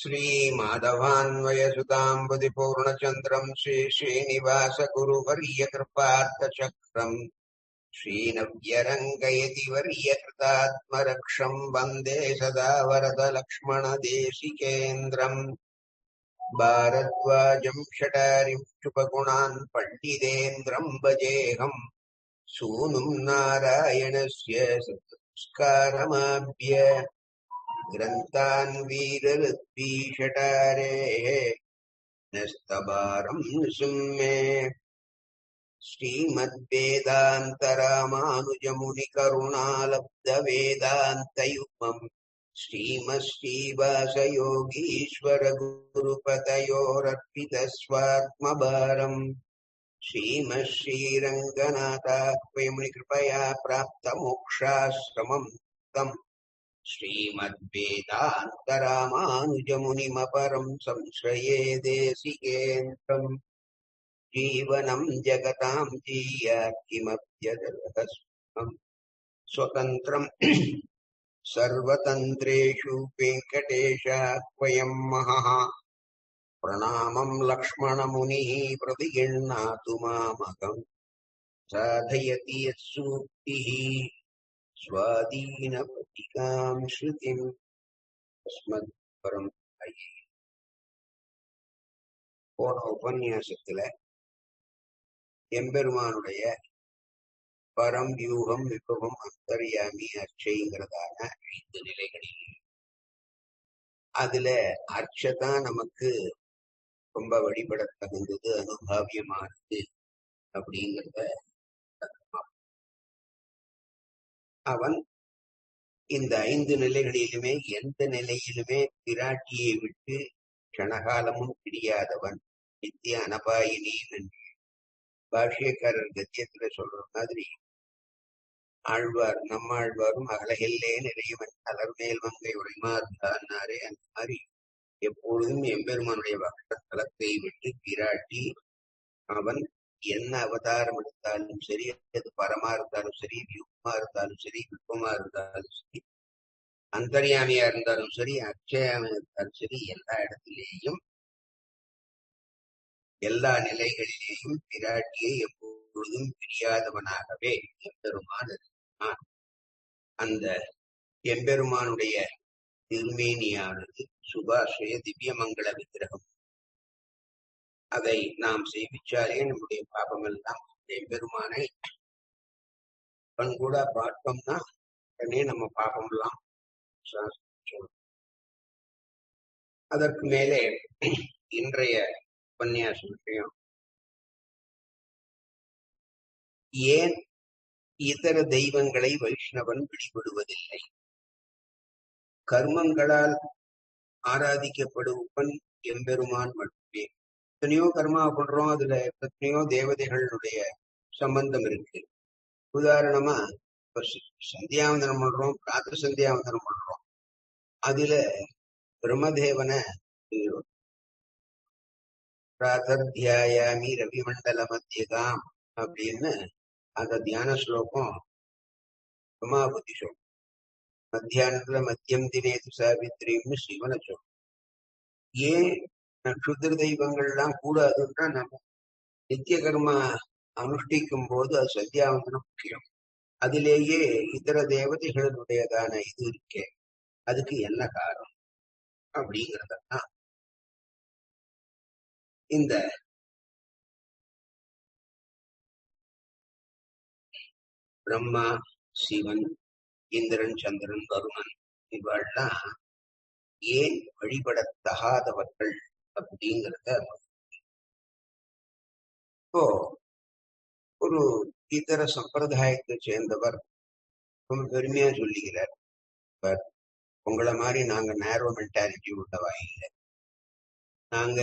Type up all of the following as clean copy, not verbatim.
श्रीमाधवान्वयसुताम्बुधिपूर्णचन्द्रम् श्रीश्रीनिवासगुरुवर्यकृपार्थचक्रम् श्रीनव्यरङ्गयतिवर्यकृतात्मरक्षम् वन्दे सदा वरदलक्ष्मणदेशिकेन्द्रम् भारद्वाजम् षडारिम् शुभगुणान् पण्डितेन्द्रम् भजेऽहम् सूनुम् नारायणस्य संस्कारमाभ्य ग्रन्थान् वीरऋत्विषटारेः नस्तभारम् निसुम्मे श्रीमद्वेदान्तरामानुजमुनिकरुणालब्धवेदान्तयुग्मम् श्रीमश्रीवासयोगीश्वरगुरुपतयोरर्पितस्वात्मभारम् श्रीमश्रीरङ्गनाथाह्वयमुनिकृपया प्राप्तमोक्षाश्रमम् तम् श्रीमद्वेदान्तरामानुजमुनिमपरम् संश्रये देशिकेन्द्रम् जीवनम् जगताम् जीयात् किमप्यदरहस्वम् स्वतन्त्रम् सर्वतन्त्रेषु वेङ्कटेशाह्वयम् महः प्रणामम् लक्ष्मणमुनिः प्रतिगृह्णातु मामकम् साधयति यत्सूक्तिः स्वाधीनपतिकाम् श्रुतिम् अस्मत्परम् போன உபன்யாசத்துல எம்பெருமானுடைய பரம் வியூகம் விபவம் அந்தர்யாமி அர்ச்சைங்கிறதான 5 நிலைகளில் அதுல அர்ச்சதான் நமக்கு ரொம்ப வழிபட தகுந்தது அனுபாவியமானது அப்படிங்கிறத அவன் இந்த 5 நிலைகளிலுமே எந்த நிலையிலுமே பிராட்டியை விட்டு கணகாலமும் பிரியாதவன் நித்திய அனபாயினி என்று பாஷ்யக்காரர் கத்தியத்துல சொல்ற மாதிரி ஆழ்வார் நம்மாழ்வாரும் அகலகில்லே நிறையவன் அலர்மேல் மங்கை உரைமாறுந்தான்னாரே அந்த மாதிரி எப்பொழுதும் எம்பெருமானுடைய வக்ரத்தலத்தை விட்டு பிராட்டி அவன் என்ன அவதாரம் எடுத்தாலும் சரி, அது பரமா இருந்தாலும் சரி, வியூகமா இருந்தாலும் சரி, விருப்பமா இருந்தாலும் சரி, அந்தர்யாமியா இருந்தாலும் சரி, அக்ஷயாமியா இருந்தாலும் சரி, எல்லா இடத்திலேயும் எல்லா நிலைகளிலேயும் பிராட்டியை எப்பொழுதும் பிரியாதவனாகவே எம்பெருமான் இருந்தான். அந்த எம்பெருமானுடைய திருமேனியானது சுபாஷய திவ்யமங்கள விக்கிரகம். அதை நாம் சேவிச்சாலே நம்முடைய பாபம் எல்லாம் எம்பெருமானை கண்கூட பார்த்தோம்னா உடனே நம்ம பாபம் எல்லாம் அதற்கு மேலே இன்றைய உபன்யாச விஷயம், ஏன் இதர தெய்வங்களை வைஷ்ணவன் வழிபடுவதில்லை? கர்மங்களால் ஆராதிக்கப்படுவன் எம்பெருமான் மட்டுமே. எத்தனையோ கர்மா பண்றோம், அதுல எத்தனையோ தேவதைகளுடைய சம்பந்தம் இருக்கு. உதாரணமா இப்ப சந்தியாவந்தனம் பண்றோம், பிராத்திர சந்தியாவந்தனம் பண்றோம். அதுல பிரம்மதேவனை பிராதத்யாயாமி ரவிமண்டல மத்தியகாம் அப்படின்னு அந்த தியான ஸ்லோகம் பிரம்மாபதி சொல்லும். மத்தியானத்துல மத்தியம் தினேது சாவித்திரின்னு சிவனை சொல்லும். ஏன் நட்சுத்திர தெய்வங்கள்லாம் கூடாதுன்னா, நம்ம நித்திய கர்மா அனுஷ்டிக்கும் போது அது சந்தியாவந்தனம் முக்கியம். அதிலேயே இதர தேவதைகளுடையதான இது இருக்கே, அதுக்கு என்ன காரணம் அப்படிங்கிறதா இந்த பிரம்மா, சிவன், இந்திரன், சந்திரன், வருணன் இவெல்லாம் ஏன் வழிபடத்தகாதவர்கள் அப்படிங்கிறத இப்போ ஒரு இதர சம்பிரதாயத்தை சேர்ந்தவர் ரொம்ப பெருமையா சொல்லிக்கிறார். உங்களை மாதிரி நாங்க நேரோ மென்டாலிட்டி உள்ளவா இல்லை. நாங்க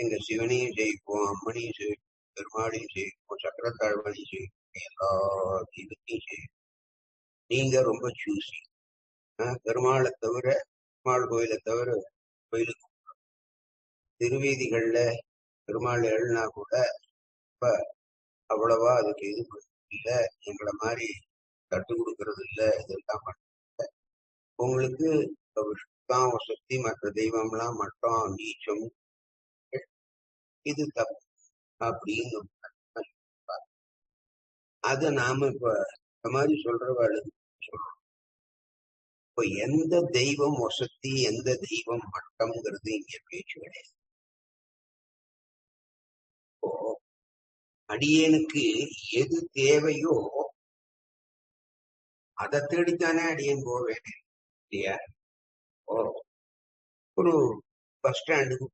எங்க சிவனையும் ஜெயிப்போம், அம்மனையும் ஜெயிப்போம், பெருமாளையும் ஜெயிப்போம், சக்கரத்தாழ்வனையும் ஜெயிப்போம், எல்லா தெய்வத்தையும் ஜெயிப்போம். நீங்க ரொம்ப சூசி. பெருமாளை தவிர, பெருமாள் கோயிலை தவிர கோயிலுக்கு திருவீதிகள்ல பெருமாள் எழுனா கூட இப்ப அவ்வளவா அதுக்கு இது இல்லை, எங்களை மாதிரி தட்டு கொடுக்கறது இல்லை, இதெல்லாம் பண்ண உங்களுக்கு தான் வசதி, மற்ற தெய்வம்லாம் மட்டும் நீச்சம், இது தப்பு அப்படின்னு அத நாம இப்ப இந்த மாதிரி சொல்றவாளுக்கு சொல்றோம். இப்ப எந்த தெய்வம் வசதி, எந்த தெய்வம் மட்டம்ங்கிறது இங்க பேச்சு கிடையாது. இப்போ அடியேனுக்கு எது தேவையோ அதை தேடித்தானே அடியேன் போவேன் இல்லையா? ஓ, ஒரு பஸ் ஸ்டாண்டுக்கு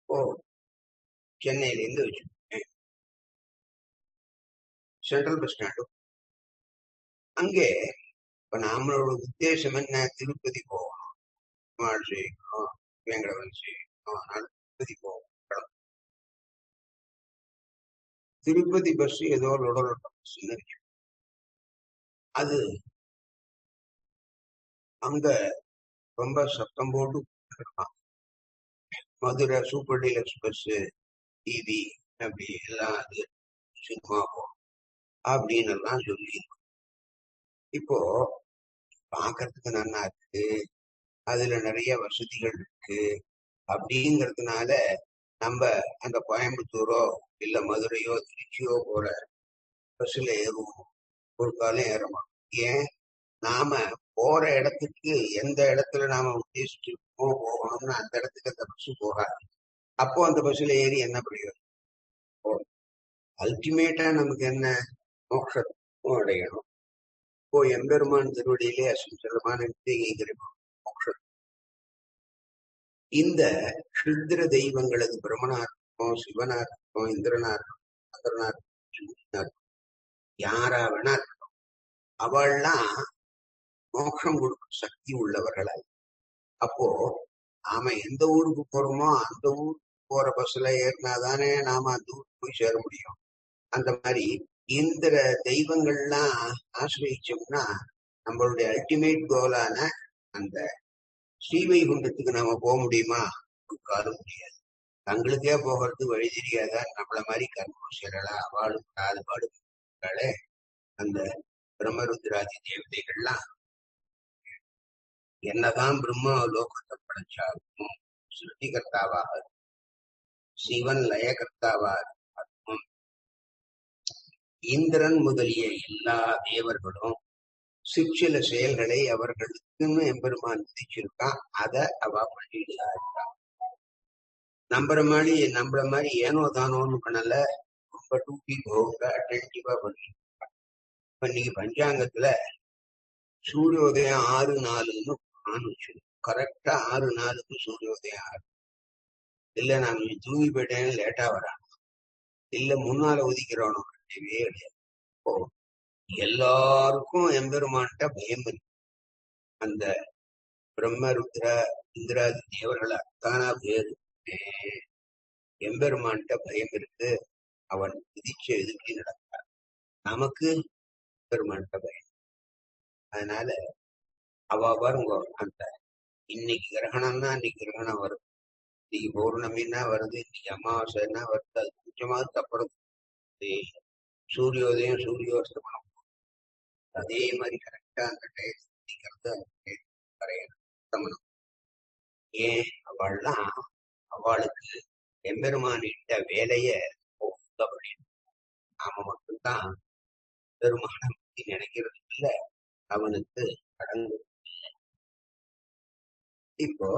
ஓ சென்னையில இருந்து வச்சுக்கோங்க, சென்ட்ரல் பஸ் ஸ்டாண்டு. அங்கே இப்ப நம்மளோட உத்தேசம் என்ன? திருப்பதி போகணும், மாடு செய்யணும், வேங்கடவன் செய்யணும், அதனால திருப்பதி போகணும். திருப்பதி பஸ் ஏதோ லொடலொட்ட பஸ் இருக்கு. அது அங்க ரொம்ப சத்தம் போட்டு இருக்கான். Madurai super deluxe bus, TV அப்படி எல்லாம் அது சினிமா போகும் அப்படின்னு எல்லாம் சொல்லி இப்போ பாக்குறதுக்கு நல்லா இருக்கு, அதுல நிறைய வசதிகள் இருக்கு அப்படிங்கிறதுனால நம்ம அந்த கோயம்புத்தூரோ இல்ல மதுரையோ திருச்சியோ போற பஸ்ல ஏறுவோம், ஒரு காலம் ஏற மாட்டோம். ஏன்? நாம போற இடத்துக்கு எந்த இடத்துல நாம உத்தேசிச்சு போகணும்னு அந்த இடத்துக்கு அந்த பஸ் போகாது. அப்போ அந்த பஸ்ல ஏறி என்ன பிரயோஜனம்? அல்டிமேட்டா நமக்கு என்ன? மோட்சம் அடையணும். இப்போ எம்பெருமான் திருவடியிலே அசஞ்சலமான கிடைக்கும் மோட்சம். இந்த க்ஷுத்ர தெய்வங்களது பிரம்மனா இருக்கும், சிவனா இருக்கும், இந்திரனா இருக்கும், சந்திரனா இருக்கும், யாரா வேணா இருக்கட்டும், அவள்லாம் மோட்சம் கொடுக்கும் சக்தி உள்ளவர்களால். அப்போ நாம எந்த ஊருக்கு போறோமோ அந்த ஊருக்கு போற பஸ்ல ஏறினாதானே நாம அந்த ஊருக்கு போய் சேர முடியும். அந்த மாதிரி இந்த தெய்வங்கள்லாம் ஆசிரியச்சோம்னா நம்மளுடைய அல்டிமேட் கோலான அந்த ஸ்ரீவைகுண்டத்துக்கு நாம போக முடியுமா? காலம் முடியாது. தங்களுக்கே போகிறது வழி தெரியாதா? நம்மள மாதிரி கர்மம் சேரலா அவளும் பாடுபாடு அந்த பிரம்மருத்ராதி தேவதைகள்லாம் என்னதான் பிரம்ம லோகத்தை படைச்சாலும் சிருஷ்டிகர்த்தாவாக, சிவன் லயகர்த்தாவாக, இந்திரன் முதலிய எல்லா தேவர்களும் சிற்சில செயல்களை அவர்களுக்குன்னு எம்பெருமான் விதிச்சிருக்கான். அதை அவ பண்ணிட்டு இருக்கா. நம்மள மாதிரி ஏனோ தானோன்னு பண்ணல, ரொம்ப டூட்டி போக அட்டென்டிவா பண்ணிருக்கா. இன்னைக்கு பஞ்சாங்கத்துல சூரியோதயம் 6:04 ஆணுச்சு. கரெக்டா 6:04 சூரியோதயம் 6. இல்ல நான் தூங்கி போயிட்டேன்னு லேட்டா வரான், இல்ல முன்னால ஒதுக்கிறோம் கிடையாது. இப்போ எல்லாருக்கும் எம்பெருமான்ட்ட பயம் இருக்கு. அந்த பிரம்ம ருத்ர இந்திராதி தேவர்கள் அத்தானா பேரு எம்பெருமான்ட்ட பயம் இருக்கு. அவன் விதிச்ச எதுக்கு நடக்கிறான். நமக்கு பெருமான்ட்ட பயம். அதனால அவ பாருங்க, அந்த இன்னைக்கு கிரகணம்னா அன்னைக்கு கிரகணம் வருது, இன்னைக்கு பௌர்ணமின்னா வருது, இன்னைக்கு அமாவாசைன்னா வருது, அது கொஞ்சமாவது தப்புறது. சூரியோதயம் சூரியோஸ்தமனம் அதே மாதிரி கரெக்டா அந்த டயத்தை வரையணும். ஏன்? அவளுக்கு எம்பெருமானிட்ட வேலைய நாம மட்டும்தான் பெருமான பத்தி நினைக்கிறது இல்ல, அவனுக்கு கடந்து. இப்போ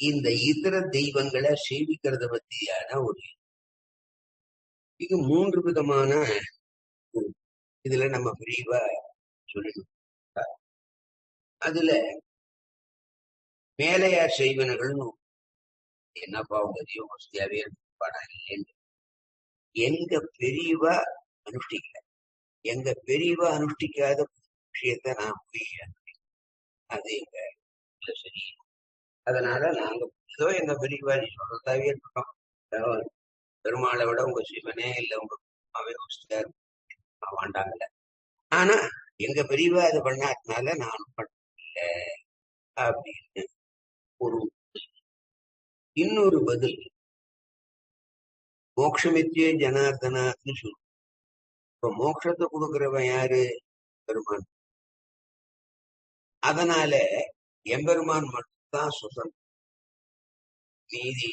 இந்த இதர தெய்வங்களை சேவிக்கிறத பத்தியான ஒரு இது 3 விதமான இதுல நம்ம விரிவா சொல்லிடுவோம். அதுல மேலையார் செய்வனர்கள்னு என்னப்பா உங்க தெய்வம் வசதியாவே இருப்பாடா இல்லைன்னு எங்க பெரியவா அனுஷ்டிக்கல. எங்க பெரியவா அனுஷ்டிக்காத விஷயத்த நான் போய் அது எங்க சரி. அதனால நாங்க ஏதோ எங்க பெரியவா நீ சொல்றதாவே இருக்கட்டும், பெருமாளை விட உங்க சிவனே இல்ல உங்க அவை வசதியா வாண்டாங்கல்ல. ஆனா எங்க பெரியவா அதை பண்ணாதனால நானும் பண்ணல அப்படின்னு ஒரு இன்னொரு பதில். மோட்சமித்தியே ஜனார்தனான்னு சொல்லுவோம். இப்ப மோட்சத்தை கொடுக்கிறவன் யாரு? பெருமான். அதனால எம்பெருமான் மட்டும்தான் சுதந்திரம். மீதி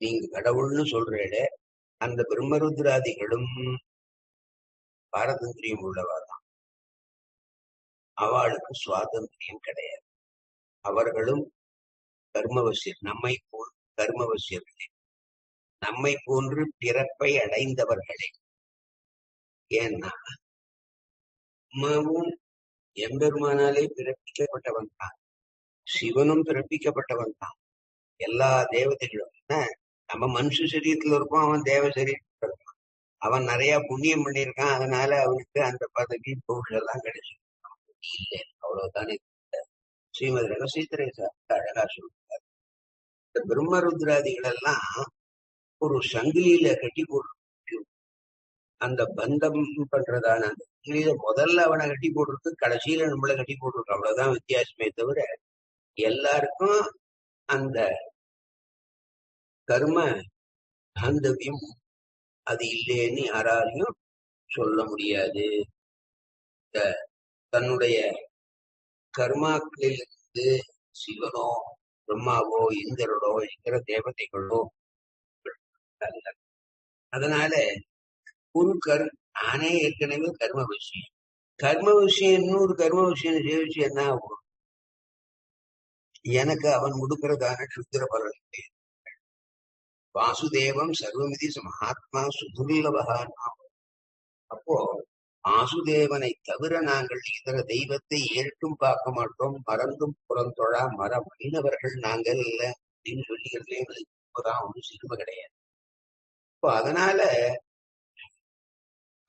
நீங்க கடவுள்னு சொல்றேடே, அந்த பிரம்மருத்ராதிகளும் பாரதந்திரியம் உள்ளவாதான். அவளுக்கு சுவாதந்திரியம் கிடையாது. அவர்களும் கர்மவசியர், நம்மை போல் கர்மவசியர்களே, நம்மை போன்று பிறப்பை அடைந்தவர்களே. ஏன்னா அம்மாவும் எம்பெருமானாலே பிறப்பிக்கப்பட்டவன் தான், சிவனும் பிறப்பிக்கப்பட்டவன் தான், எல்லா தேவதைகளும். நம்ம மனுஷ சரீரத்துல இருப்போம், அவன் தேவ சரீரத்துல இருப்பான். அவன் நிறைய புண்ணியம் பண்ணியிருக்கான், அதனால அவனுக்கு அந்த பதவி புகழெல்லாம் கிடைச்சிருக்கு. இல்லை, அவ்வளவுதானே. ஸ்ரீமதி ரகசீத்திரை அழகா சொல்றார். இந்த பிரம்மருத்ராதிகள் எல்லாம் ஒரு சங்கிலியில கட்டி போட்டு, அந்த பந்தம் பண்றதான அந்த சங்கிலியில முதல்ல அவனை கட்டி போட்டுருக்கு, கடைசியில நம்மள கட்டி போட்டிருக்கு. அவ்வளவுதான் வித்தியாசமே தவிர எல்லாருக்கும் அந்த கர்ம பாந்தவியம் அது இல்லைன்னு யாராலையும் சொல்ல முடியாது. தன்னுடைய கர்மாக்களிலிருந்து சிவனோ பிரம்மாவோ இந்திரனோ இருக்கிற தேவதைகளோ அல்ல. அதனால ஒரு நானே ஏற்கனவே கர்ம விஷயம், கர்ம விஷயம் இன்னொரு கர்ம விஷயம் சேவிச்சு என்ன ஆகும்? எனக்கு அவன் கொடுக்கிறதான சுத்திர பலன். வாசுதேவம் சர்வமிதி மகாத்மா சுதுர்லபகான். அப்போ வாசுதேவனை தவிர நாங்கள் இதர தெய்வத்தை ஏற்றும் பார்க்க மாட்டோம், மறந்தும் புறந்தொழா மர மீனவர்கள் நாங்கள் இல்லை அப்படின்னு சொல்லிக்கிறதுல எங்களுக்கு இப்பதான் ஒன்றும் சிறுமை கிடையாது. இப்போ அதனால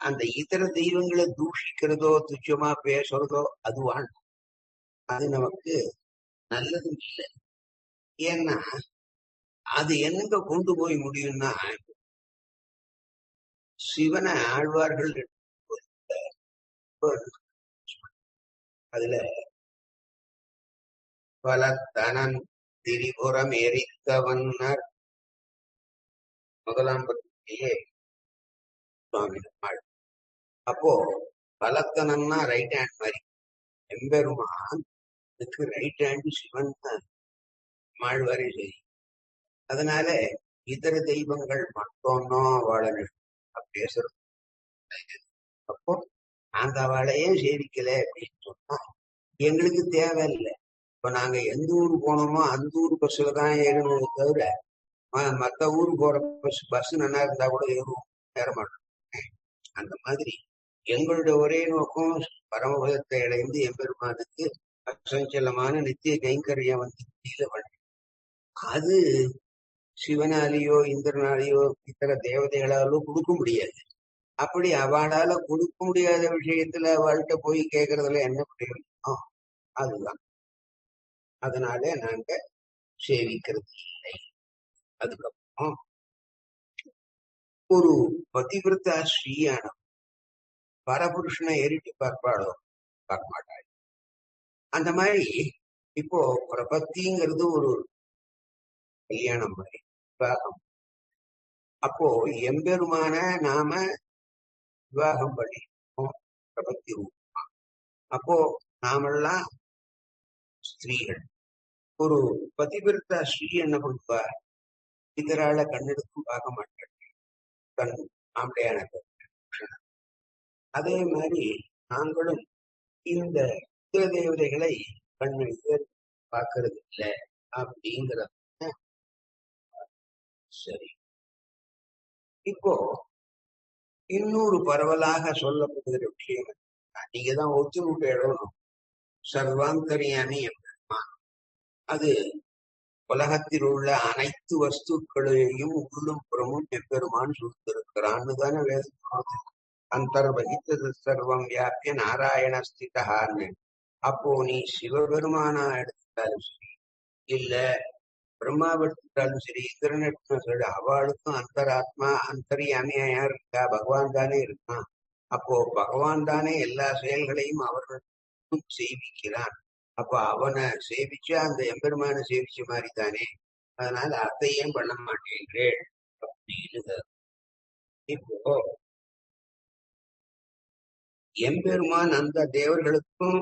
அந்த இதர தெய்வங்களை தூஷிக்கிறதோ துச்சமா பேசுறதோ அதுவான் அது நமக்கு நல்லது இல்லை. ஏன்னா அது எங்க கொண்டு போய் முடியும்னா, சிவனை ஆழ்வார்கள் அதுல பல தனன் திரிபுரம் எரித்தவன்னர் முதலாம் பத்தியே சுவாமி. அப்போ பலத்தனம்னா ரைட் ஹேண்ட் மாதிரி, எம்பெருமான் இதுக்கு ரைட் ஹேண்ட் சிவன் மாழ்வாரே சரி. அதனால இதர தெய்வங்கள் மட்டும்னோ வாழணும் பேசுறது. அப்போ நாங்க அவளையே சேவிக்கல அப்படின்னு சொன்னா எங்களுக்கு தேவையில்லை. இப்ப நாங்க எந்த ஊருக்கு போனோமோ அந்த ஊர் பஸ்ல தான் ஏறணுமே தவிர மத்த ஊருக்கு போற பஸ் நல்லா இருந்தா கூட ஏற மாட்டோம். அந்த மாதிரி எங்களுடைய ஒரே நோக்கம் பரமபதத்தை அடைந்து எம்பெருமானுக்கு அசஞ்சலமான நித்திய கைங்கரியம் வந்து அது சிவனாலேயோ இந்திரனாலேயோ இத்தர தேவதைகளாலோ கொடுக்க முடியாது. அப்படி அவளால கொடுக்க முடியாத விஷயத்துல அவள்கிட்ட போய் கேட்கறதுல என்ன பிரயோஜனம்? அதுதான். அதனால நாங்க சேவிக்கிறது இல்லை. அதுக்கப்புறம் ஒரு பதிவிரதா ஸ்ரீயான பரபுருஷனை ஏறிட்டு பார்ப்பாளோ? பார்க்க மாட்டாள். அந்த மாதிரி இப்போ பிரபத்திங்கிறது ஒரு கல்யாணம் மாதிரி விவாகம். அப்போ எம்பெருமான நாம விவாகம் பண்ணிருக்கோம் பிரபத்தி ரூபமா. அப்போ நாமெல்லாம் ஸ்திரீகள். ஒரு பதிவிரதா ஸ்ரீ என்ன பண்ணுவா? இதரால கண்ணெடுக்கும் பார்க்க மாட்டாள், தன் ஆம்பளையான. அதே மாதிரி நாங்களும் இந்த தேவதைகளை கண்ணெடுத்து பார்க்கறது இல்லை அப்படிங்கிறது சரி. இப்போ இன்னொரு பரவலாக சொல்லப்படுகிற விஷயம், நீங்க தான் ஒத்துழைப்பு இடணும். சர்வாந்தரியாமி எம்பெருமான் அது உலகத்தில் உள்ள அனைத்து வஸ்துக்களையும் உள்ளும் புறமும் எம்பெருமான் சுத்திருக்கிறான்னு தானே வேதம். அந்தர்வகித்தது சர்வம் வியாபிய நாராயண ஸ்திதான்னு. அப்போ நீ சிவபெருமானா எடுத்துட்டாலும் சரி, இல்ல பிரம்மாவை எடுத்துட்டாலும் சரி, இந்திரன் எடுத்தாலும் சரி, அவளுக்கும் அந்தராத்மா அந்தரியாமியா யார் இருக்கா? பகவான் தானே இருக்கான். அப்போ பகவான் தானே எல்லா செயல்களையும் அவர்களுக்கும் செய்விக்கிறான். அப்ப அவனை சேவிச்சா அந்த எம்பெருமான சேவிச்ச மாதிரி தானே. அதனால அதையும் பண்ண மாட்டேங்கிறேன் அப்படின்னு. இப்போ எம்பெருமான் அந்த தேவர்களுக்கும்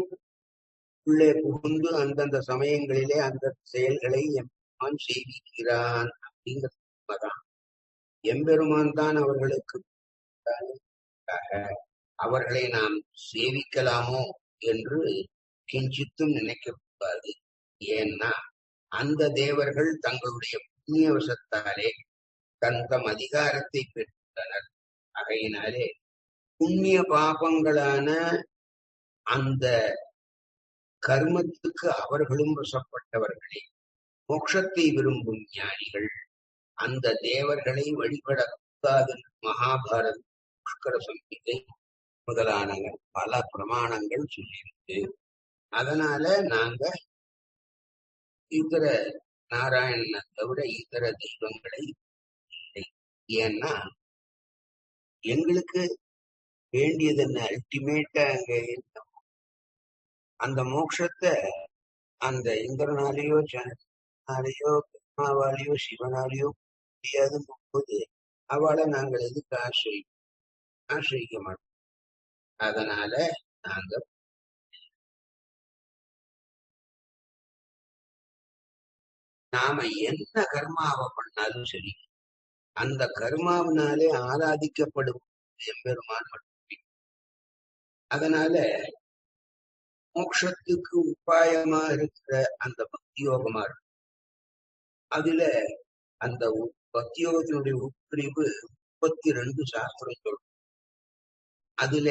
உள்ளே புகுந்து அந்தந்த சமயங்களிலே அந்த செயல்களை எம்பெருமான் செய்விக்கிறான் அப்படிங்கிறது உண்மைதான். எம்பெருமான் தான் அவர்களுக்கு அவர்களை நாம் சேவிக்கலாமோ என்று கிஞ்சித்தும் நினைக்கக்கூடாது. ஏன்னா அந்த தேவர்கள் தங்களுடைய புண்ணிய வசத்தாலே தந்தம் அதிகாரத்தை பெற்றுள்ளனர். ஆகையினாலே புண்ணிய பாபங்களான அந்த கர்மத்துக்கு அவர்களும் வசப்பட்டவர்களே. மோட்சத்தை விரும்பும் ஞானிகள் அந்த தேவர்களை வழிபடக்கூடாது. மகாபாரத புஷ்கர சம்ஹிதை முதலான பல பிரமாணங்கள் சொல்லியிருக்கு. அதனால நாங்க இதர நாராயணனை தவிர இதர தெய்வங்களை இல்லை. ஏன்னா எங்களுக்கு வேண்டியது என்ன? அல்டிமேட்டா அங்க அந்த மோட்சத்தை அந்த இந்திரனாலேயோ சனாலேயோ பிரம்மாவாலேயோ சிவனாலேயோ முடியாதுன்னு போது அவளை நாங்கள் எதுக்கு ஆசிரிக்க மாட்டோம். அதனால நாங்க நாம என்ன கர்மாவை பண்ணாலும் சரி அந்த கர்மாவினாலே ஆராதிக்கப்படும் எம்பெருமான் மட்டுமே. அதனால மோட்சத்துக்கு உபாயமா இருக்கிற அந்த பக்தி யோகமா இருக்கு. அதுல அந்த பக்தி யோகத்தினுடைய உட்பிரிவு 32 சாஸ்திரம் சொல்லும். அதுல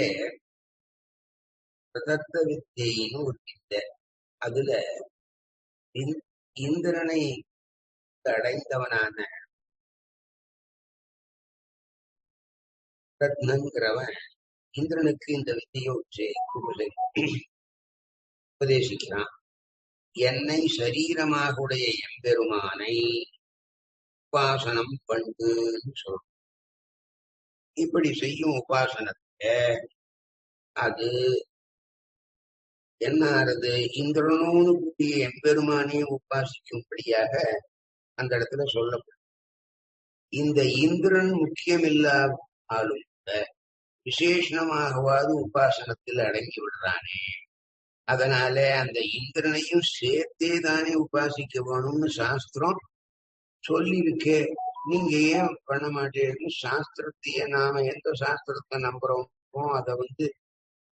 பிரதத்த வித்தைன்னு ஒரு வித்தை. அதுல இந்திரனை அடைந்தவனான ரத்னங்கிறவன் இந்திரனுக்கு இந்த வித்தையை உபதேசிக்கிறான். என்னை சரீரமாக உடைய எம்பெருமானை உபாசனம் பண்ணுன்னு சொல்ற. இப்படி செய்யும் உபாசனத்தை அது என்ன ஆறுது? இந்திரனோடு கூடிய எம்பெருமானையே உபாசிக்கும்படியாக அந்த இடத்துல சொல்லப்படும். இந்த இந்திரன் முக்கியமில்லாலும் விசேஷமாகவாது உபாசனத்தில் அடங்கி விடுறானே. அதனால அந்த இந்திரனையும் சேர்த்தே தானே உபாசிக்க வேணும்னு சாஸ்திரம் சொல்லியிருக்கே. நீங்க ஏன் பண்ண மாட்டேன்னு சாஸ்திரத்தையே நாம எந்த சாஸ்திரத்தை நம்புறோமோ அதை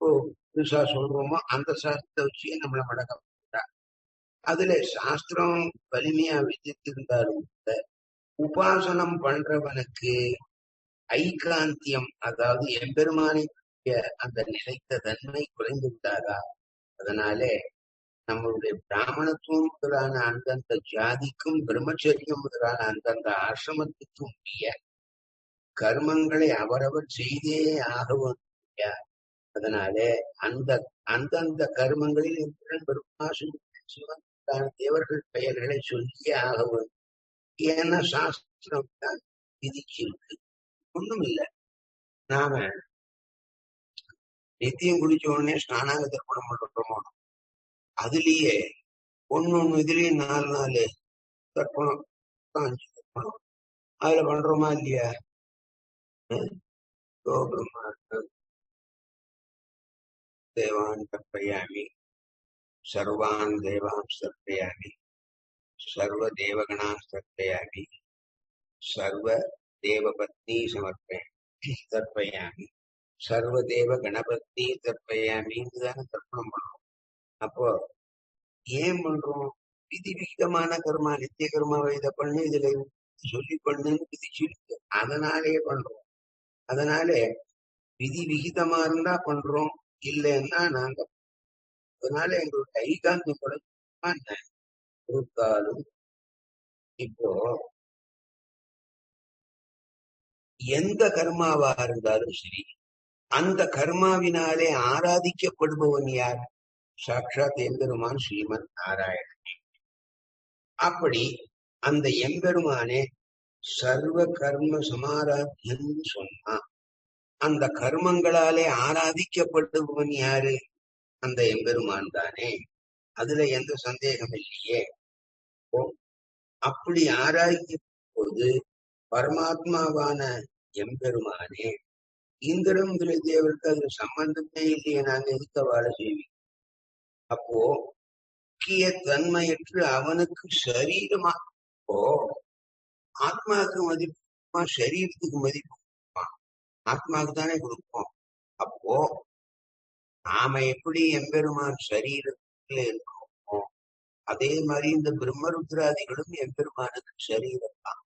புதுசா சொல்றோமோ அந்த சாஸ்திரத்தை வச்சே நம்மள மடக்க. அதுல சாஸ்திரம் வலிமையா விதித்திருந்தாலும் உபாசனம் பண்றவனுக்கு ஐகாந்தியம், அதாவது எம்பெருமானை அந்த நிலைத்த தன்மை குறைந்து விட்டாதா? அதனாலே நம்மளுடைய பிராமணத்துவம் முதலான அந்தந்த ஜாதிக்கும் பிரம்மச்சரியம் முதலான அந்தந்த ஆசிரமத்துக்கும் உரிய கர்மங்களை அவரவர் செய்தே ஆகவும். அதனாலே அந்தந்த கர்மங்களில் இந்திரன் பெருமா சிவன் தேவர்கள் பெயர்களை சொல்லியே ஆகவும். ஏன்னா சாஸ்திரம் தான் விதிச்சிருக்கு. ஒண்ணும் இல்லை. நாம நித்தியம் குளிச்ச உடனே ஸ்நானாக தர்ப்பணம் பண்றோமோ, அதுலயே ஒண்ணு இதுலயே 4 தர்ப்பணம் 5 தர்ப்பணம் அதுல பண்றோமா இல்லையா? தேவான் தர்ப்பயாமி, சர்வான் தேவான் தர்ப்பயாமி, சர்வ தேவகணான் தர்ப்பயாமி, சர்வ தேவபத்னி தர்ப்பயாமி, சர்வதேவ கணபதி தர்ப்பயாமின்னு தானே தர்ப்பணம் பண்றோம். அப்போ ஏன் பண்றோம்? விதி விகிதமான கர்மா, நித்திய கர்மாவை இதை பண்ணு இதுல சொல்லி பண்ணுன்னு விதிச்சிருக்கு. அதனாலே பண்றோம். அதனால விதி விகிதமா இருந்தா பண்றோம், இல்லைன்னா நாங்க அதனால எங்களுடைய ஐகாந்தம் கொடுத்தாலும். இப்போ எந்த கர்மாவா இருந்தாலும் சரி அந்த கர்மாவினாலே ஆராதிக்கப்படுபவன் யார்? சாட்சாத் எம்பெருமான் ஸ்ரீமன் நாராயணன். அப்படி அந்த எம்பெருமானே சர்வ கர்ம சமாராத்தியன்னு சொன்னா அந்த கர்மங்களாலே ஆராதிக்கப்படுபவன் யாரு? அந்த எம்பெருமான் தானே. அதுல எந்த சந்தேகம் இல்லையே. அப்படி ஆராய்க்கும் போது பரமாத்மாவான எம்பெருமானே இந்திரன் தேவருக்கு அது சம்பந்தமே இல்லையே, நாங்க எதுக்க வாழ செய்வோம். அப்போ முக்கிய தன்மையற்று அவனுக்கு சரீரமா ஓ ஆத்மாவுக்கு மதிப்புமா சரீரத்துக்கு மதிப்புமா ஆத்மாவுக்கு தானே கொடுப்போம். அப்போ நாம எப்படி எம்பெருமான் சரீரத்துல இருக்கோமோ அதே மாதிரி இந்த பிரம்மருத்ராதிகளும் எம்பெருமானுக்கு சரீரம் தான்.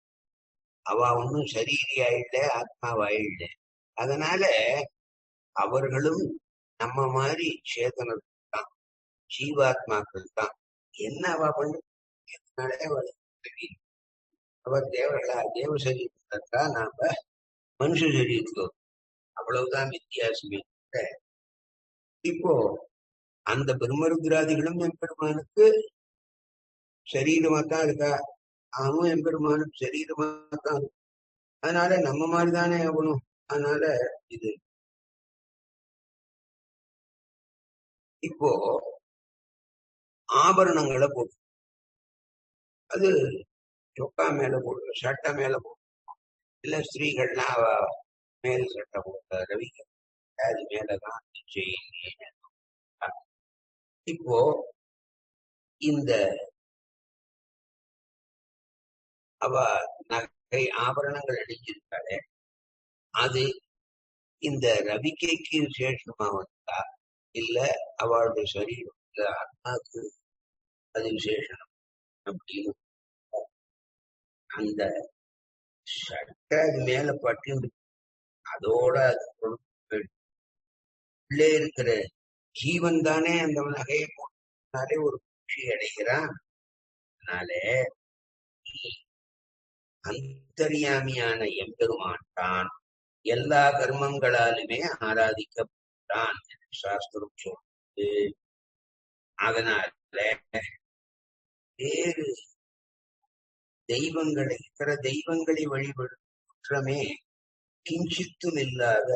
அவ ஒன்னும் சரீரி ஆயிட ஆத்மாவாயிட. அதனால அவர்களும் நம்ம மாதிரி சேதனர்கள் தான், ஜீவாத்மாக்கள் தான். என்ன அவ பண்ணு அவ தேவர்களா தேவ சரீரத்தா நாம மனுஷ சரீரத்துல அவ்வளவுதான் வித்தியாசமே. இப்போ அந்த பிரம்மருத்ராதிகளும் எம்பெருமானுக்கு சரீரமா தான் இருக்கா, அவன் எம்பெருமானுக்கு சரீரமா தான். அதனால நம்ம மாதிரிதானே ஆகணும். அதனால இது இப்போ ஆபரணங்களை போட்டு அது சொக்கா மேல போடுற சட்டை மேல போடுற இல்ல ஸ்திரீகள்லாம் அவ மேல் சட்டை போட்ட ரவிக்க அது மேலதான் செய்ய. இப்போ இந்த அவ நகை ஆபரணங்கள் அணிஞ்சிருக்காளே அது இந்த ரவிக்கைக்கு விசேஷமா வந்தா இல்ல அவளுடைய சரீரம் இல்ல ஆத்மாக்கு அது விசேஷம் அப்படின்னு அந்த சட்டை அது மேல பட்டு அதோட அது உள்ளே இருக்கிற ஜீவன் தானே அந்த நகையை போட்டே ஒரு குஷி அடைகிறான். அதனால அந்தர்யாமியான எம்பெருமான் தான் எல்லா கர்மங்களாலுமே ஆராதிக்கப்பட்டான் சாஸ்திரம் சொல்லுது. அதனால வேறு தெய்வங்களை இத்தர தெய்வங்களை வழிபடும் குற்றமே கிஞ்சித்தும் இல்லாத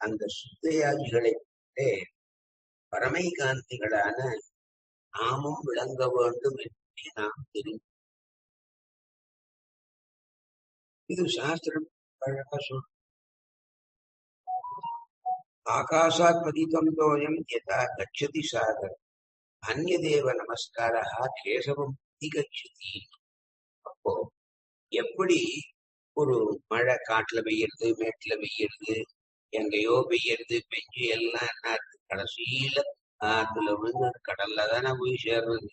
அந்த சுத்தையாதிகளை பரமை காந்திகளான நாமும் விளங்க வேண்டும் என்று நாம் தெரிந்து இது சாஸ்திரம் அழகா சொல். ஆகாசாத் பதிதம் தோயம் யதா கச்சதி சாகர் அந்நிய தேவ நமஸ்காரா கேசவம் அதிகச்சதி. அப்போ எப்படி ஒரு மழை காட்டுல பெய்யறது மேட்டுல பெய்யறது எங்கேயோ பெய்யறது பெஞ்சு எல்லாம் என்ன இருக்கு கடைசியில ஆத்துல விழுந்து கடல்ல தானே போய் சேர்றது.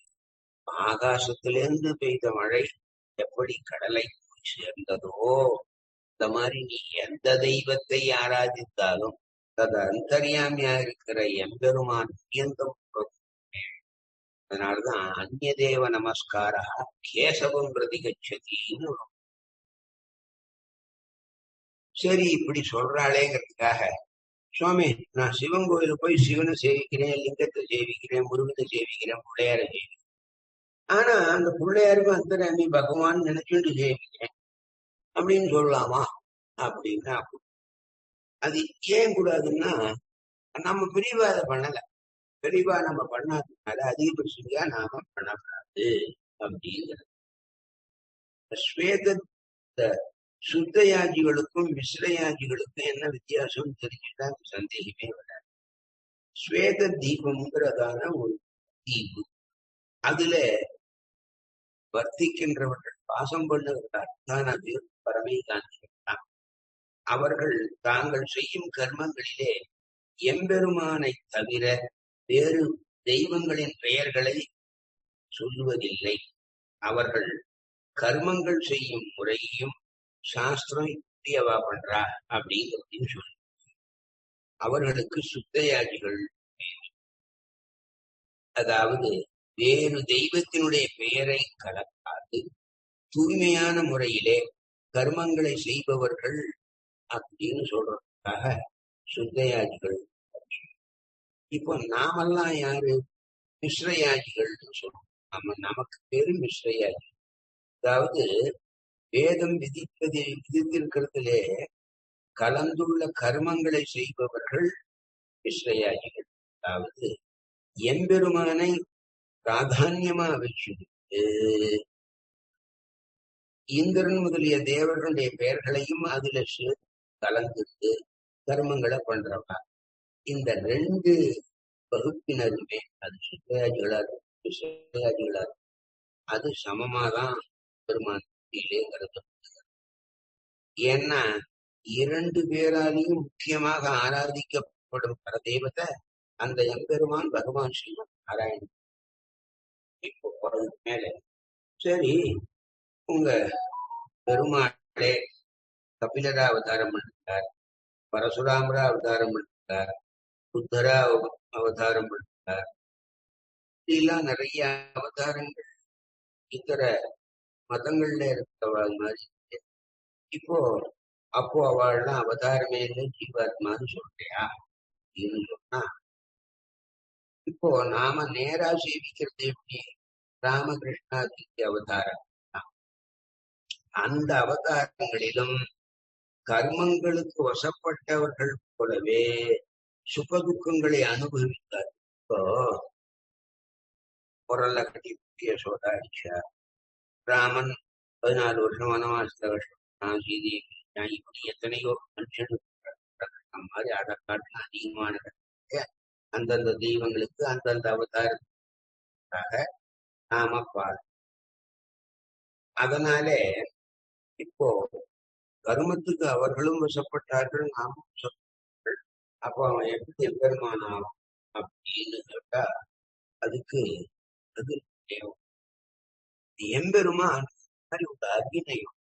ஆகாசத்துல இருந்து பெய்த மழை எப்படி கடலை போய் சேர்ந்ததோ இந்த மாதிரி நீ எந்த தெய்வத்தை ஆராதித்தாலும் அது அந்தர்யாமியா இருக்கிற எம்பெருமான் அத்தியந்தம். அதனாலதான் அந்நிய தேவ நமஸ்காரா கேசவம் பிரதிகச்சதின்னு. சரி இப்படி சொல்றாளேங்கிறதுக்காக சுவாமி நான் சிவன் கோயிலுக்கு போய் சிவனை சேவிக்கிறேன், லிங்கத்தை சேவிக்கிறேன், முருகனை சேவிக்கிறேன், பிள்ளையார சேவிக்கிறேன். ஆனா அந்த பிள்ளையாருக்கும் அந்தராமி பகவான் நினைச்சுட்டு சேவிக்கிறேன் அப்படின்னு சொல்லலாமா அப்படின்னா அது ஏன் கூடாதுன்னா நம்ம பிரிவா அதை பண்ணல. பிரிவா நம்ம பண்ணாததுனால அதிகபட்சமா நாம பண்ணக்கூடாது அப்படிங்கிறது. ஸ்வேத சுத்தயாஜிகளுக்கும் மிஸ்ரயாஜிகளுக்கும் என்ன வித்தியாசம் தெரிஞ்சுட்டா சந்தேகமே வராது. ஸ்வேத தீபம்ங்கிறதான ஒரு தீபு அதுல வர்த்திக்கின்றவர்கள் பாசம் பண்ணுகிறார் அது பரமை காந்திகள். அவர்கள் தாங்கள் செய்யும் கர்மங்களிலே எம்பெருமானை தவிர வேறு தெய்வங்களின் பெயர்களை சொல்லுவதில்லை. அவர்கள் கர்மங்கள் செய்யும் முறையையும் சாஸ்திரம் இப்படியவா பண்றா அப்படிங்கிறதையும் சொல்லு. அவர்களுக்கு சுத்தயாஜிகள், அதாவது வேறு தெய்வத்தினுடைய பெயரை கலக்காது தூய்மையான முறையிலே கர்மங்களை செய்பவர்கள் அப்படின்னு சொல்றதுக்காக சுத்தயாஜிகள். இப்போ நாமெல்லாம் யாரு மிஸ்ரயாஜிகள்னு சொல்றோம். நமக்கு பேரு மிஸ்ரயாஜி. அதாவது வேதம் விதித்திருக்கிறதுலே கலந்துள்ள கர்மங்களை செய்பவர்கள் மிஸ்ரயாஜிகள். அதாவது எம்பெருமானை பிராதான்யமா வச்சுக்கிட்டு இந்திரன் முதலிய தேவர்களுடைய பெயர்களையும் அதுல கலந்துட்டு கர்மங்களை பண்றவா. இந்த ரெண்டு வகுப்பினருமே அது சுத்தயாஜிகளா செய்யாதீங்களா? அது சமமாதான் பெருமான் கருத்து. ஏன்னா 2 பேராலையும் முக்கியமாக ஆராதிக்கப்படும் பரதெய்வத்தை அந்த எம்பெருமான் பகவான் ஸ்ரீமன் நாராயணன். இப்போ அதுக்கு மேல சரி, உங்க பெருமாளே கபிலரா அவதாரம் பண்ணிருக்கார், பரசுராமரா அவதாரம் பண்ணிருக்கார், புத்தரா அவதாரம் பண்ணிருக்கார், இப்படிலாம் நிறைய அவதாரங்கள் இத்தர மதங்கள்ல இருக்கிறவள் மாதிரி. இப்போ அப்போ அவள்லாம் அவதாரமே இல்லை ஜீவாத்மான்னு சொல்றியா அப்படின்னு சொன்னா, இப்போ நாம நேரா சேவிக்கிறது எப்படி? ராமகிருஷ்ணாதித்ய அவதாரம். அந்த அவதாரங்களிலும் கர்மங்களுக்கு வசப்பட்டவர்கள் போலவே சுகதுக்கங்களை அனுபவித்தார். இப்போ குரல்ல கட்டி குட்டிய சோதாடிச்சா, ராமன் 14 வருஷம் வனவாசத்துல வருஷம் சீதை இப்படி எத்தனையோ மனுஷனுக்கு மாதிரி அதை காட்டின அதிகமான அந்தந்த தெய்வங்களுக்கு அந்தந்த அவதாரத்துக்காக நாம பார்க்க. அதனாலே இப்போ கர்மத்துக்கு அவர்களும் வசப்பட்டார்கள், நாமும் வசப்பட்டார்கள். அப்போ அவன் எப்படி எம்பெருமானான் அப்படின்னு கேட்டா அதுக்கு அது தேவை. எம்பெருமான் மாதிரி ஒரு அபிநயம்,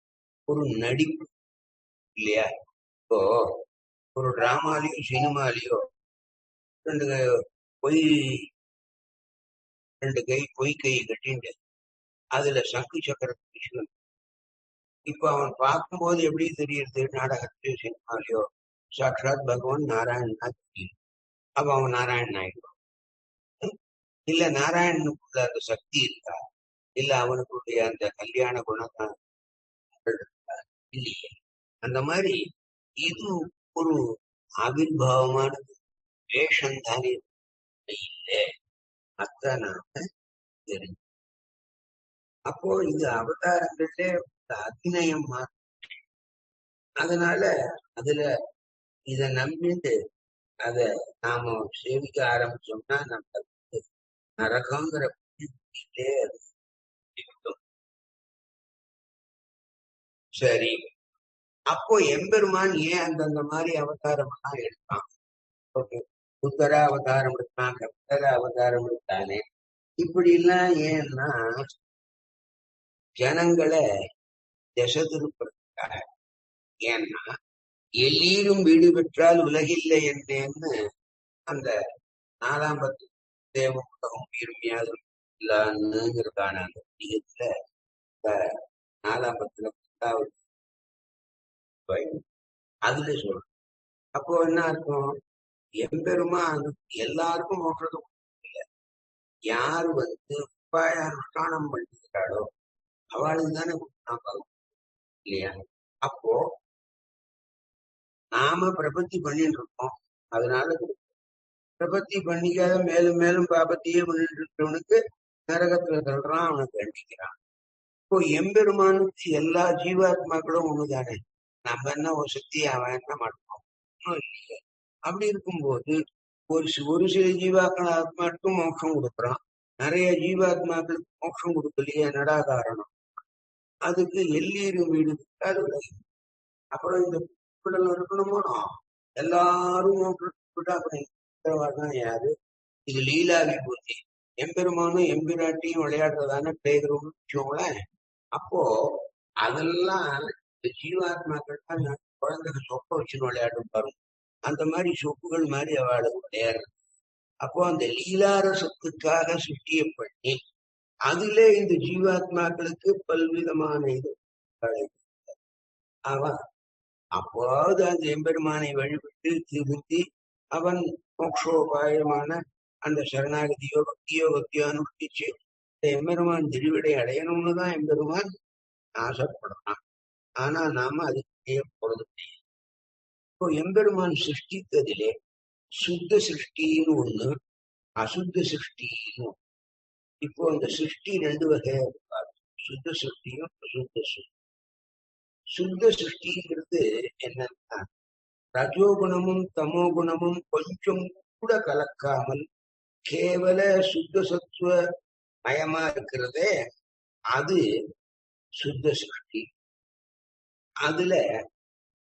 ஒரு நடிப்பு இல்லையா? இப்போ ஒரு டிராமாலேயோ சினிமாலேயோ பொய் 2 கை பொய் கையை கட்டிண்டு அதுல சங்கு சக்கரத்தை இப்ப அவன் பார்க்கும்போது எப்படி தெரியுது? நாடகத்தையோ சினிமாலையோ சாட்சாத் பகவான் நாராயணனா தெரியும். அப்ப அவன் நாராயணன் ஆயிடுவான். இல்ல நாராயணனுக்குள்ள அந்த சக்தி இருக்கா? இல்ல அவனுக்குடைய அந்த கல்யாண குணம் இல்லையே. அந்த மாதிரி இது ஒரு ஆவிர்வாவமானது, வேஷம் தானே இல்லை. அத்த நாம தெரிஞ்சு அப்போ இது அவதாரங்கள்ல அபிநயம். அதனால அதுல இத நம்பிட்டு அத நாம சேவிக்க ஆரம்பிச்சோம்னா நம்ம நரகங்கிற அது இருக்கும். சரி, அப்போ எம்பெருமான் ஏன் அந்தந்த மாதிரி அவதாரம் எல்லாம் எடுத்தான்? புத்தரா அவதாரம் எடுத்தான், கபிலர அவதாரம் எடுத்தானே. இப்படி எல்லாம் ஏன்னா ஜனங்களை திசை திருப்பதற்காக. ஏன்னா எல்லீரும் வீடு பெற்றால் உலகில்லை என்றேன்னு அந்த 4ஆம் பத்து தேவம் உலகம் உயிர்மையாக இல்லான்னுங்கிறதான அந்த புதியத்துல 4ஆம் பத்துல 10வது அதுல சொல்றோம். அப்போ என்ன அர்த்தம்? எம்பெருமான் எல்லாருக்கும் மோட்சத்தை இல்லை. யாரு உபாய அனுஷ்டானம் பண்ணிக்கிறாளோ அவளுக்கு தானே கொடுத்தான் இல்லையா? அப்போ நாம பிரபத்தி பண்ணிட்டு இருக்கோம், அதனால பிரபத்தி பண்ணிக்காத மேலும் மேலும் பாபத்தையே பண்ணிட்டு இருக்கிறவனுக்கு நரகத்துல சொல்றான், அவனுக்கு கண்டிக்கிறான். இப்போ எம்பெருமானுக்கு எல்லா ஜீவாத்மாக்களும் ஒண்ணுதானே. நம்ம என்ன ஒரு சக்தி, அவன் என்ன மாட்டோம் இல்லையே. அப்படி இருக்கும்போது ஒரு சில ஜீவாத்மாக்கள் மட்டும் மோட்சம் கொடுக்குறான், நிறைய ஜீவாத்மாக்களுக்கு மோட்சம் கொடுக்கலையே. என்னடா காரணம்? அதுக்கு எல்லீரும் வீடு அது. அப்புறம் இந்த கூடல் இருக்கணுமோ, எல்லாரும் மோட்சம் அப்புறம் யாரு? இது லீலா விபூதி. எம்பெருமானும் எம்பிராட்டியும் விளையாடுறதான பிளேகிரவுண்ட் வச்சோங்களேன். அப்போ அதெல்லாம் ஜீவாத்மாக்கள் தான் குழந்தைங்க சொப்ப வச்சுன்னு விளையாடும் பாருங்க. அந்த மாதிரி சொப்புகள் மாதிரி அவளுக்கு விளையாடுறது. அப்போ அந்த லீலாரசத்துக்காக சிருஷ்டியை பண்ணி அதுல இந்த ஜீவாத்மாக்களுக்கு பல்விதமான இது அவன் அப்போது அந்த எம்பெருமானை வழிபட்டு திருத்தி அவன் மோட்சோபாயமான அந்த சரணாகதியோ பக்தியோ அனுஷ்டிச்சு இந்த எம்பெருமான் திருவிடை அடையணும்னு தான் எம்பெருமான் ஆசைப்படுறான். ஆனா நாம அதுக்கே போறது முடியாது. இப்போ எம்பெருமான் சிருஷ்டித்ததிலே சுத்த சிருஷ்டின்னு ஒண்ணு, அசுத்த சிருஷ்டின்னு ஒண்ணு. இப்போ அந்த சிருஷ்டி 2 வகையா இருக்காது, சுத்த சிருஷ்டியும் அசுத்த சிருஷ்டி. சுத்த சிருஷ்டிங்கிறது என்னன்னா ரஜோகுணமும் தமோ குணமும் கொஞ்சம் கூட கலக்காமல் கேவல சுத்த சத்துவ மயமா இருக்கிறதே அது சுத்த சிருஷ்டி. அதுல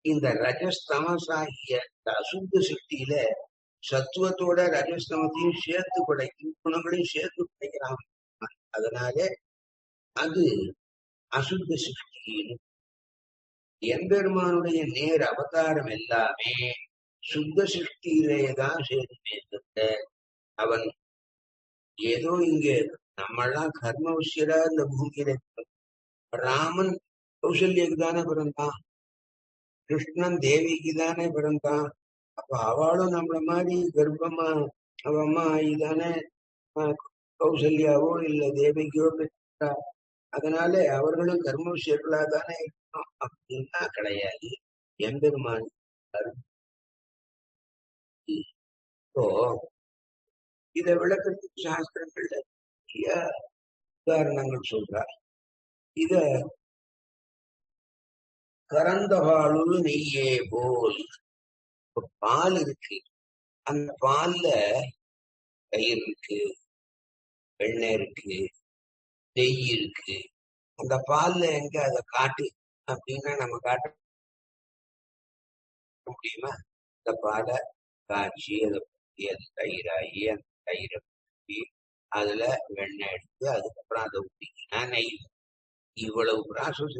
இந்த ரஜஸ்தமசாகிய அசுத்த சிருஷ்டியில சத்துவத்தோட ரஜஸ்தமத்தையும் சேர்த்து படைக்கும், குணங்களையும் சேர்த்து படைக்கிறான். அதனாலே அது அசுத்த சிருஷ்டின்னு. எம்பெருமானுடைய நேர் அவதாரம் எல்லாமே சுத்த சிருஷ்டியிலேதான் சேருமே தவிர அவன் ஏதோ இங்க நம்மெல்லாம் கர்மவசியரா இந்த பூமியில ராமன் கௌசல்யக்கு தானே பிறந்தான், கிருஷ்ணன் தேவிக்கு தானே பிறந்தான். அப்ப அவளும் நம்மள மாதிரி கர்ப்பமா அவ அம்மா ஆயிதானே கௌசல்யாவோ இல்ல தேவிக்கோ பெற்றா. அதனால அவர்களும் கர்மவசியர்களா தானே இருக்கணும் அப்படின்னா கிடையாது. எம்பெருமான் இப்போ இதை விளக்கத்துக்கு சாஸ்திரங்கள்ல நிறைய உதாரணங்கள் சொல்றார். இத கறந்த பாலுள் நெய்யே போல், பால் இருக்கு, அந்த பால்ல தயிர் இருக்கு, வெண்ணெய் இருக்கு, நெய் இருக்கு. அந்த பால்ல எங்க அதை காட்டு அப்படின்னா நம்ம காட்ட முடியுமா? அந்த பாலை காய்ச்சி அதை ஊத்தி அது தயிராகி அந்த தயிரை ஊற்றி அதுல வெண்ணெய் எடுத்து அதுக்கப்புறம் அதை ஊற்றிக்கினா நெய். இவ்வளவு ப்ராசஸ்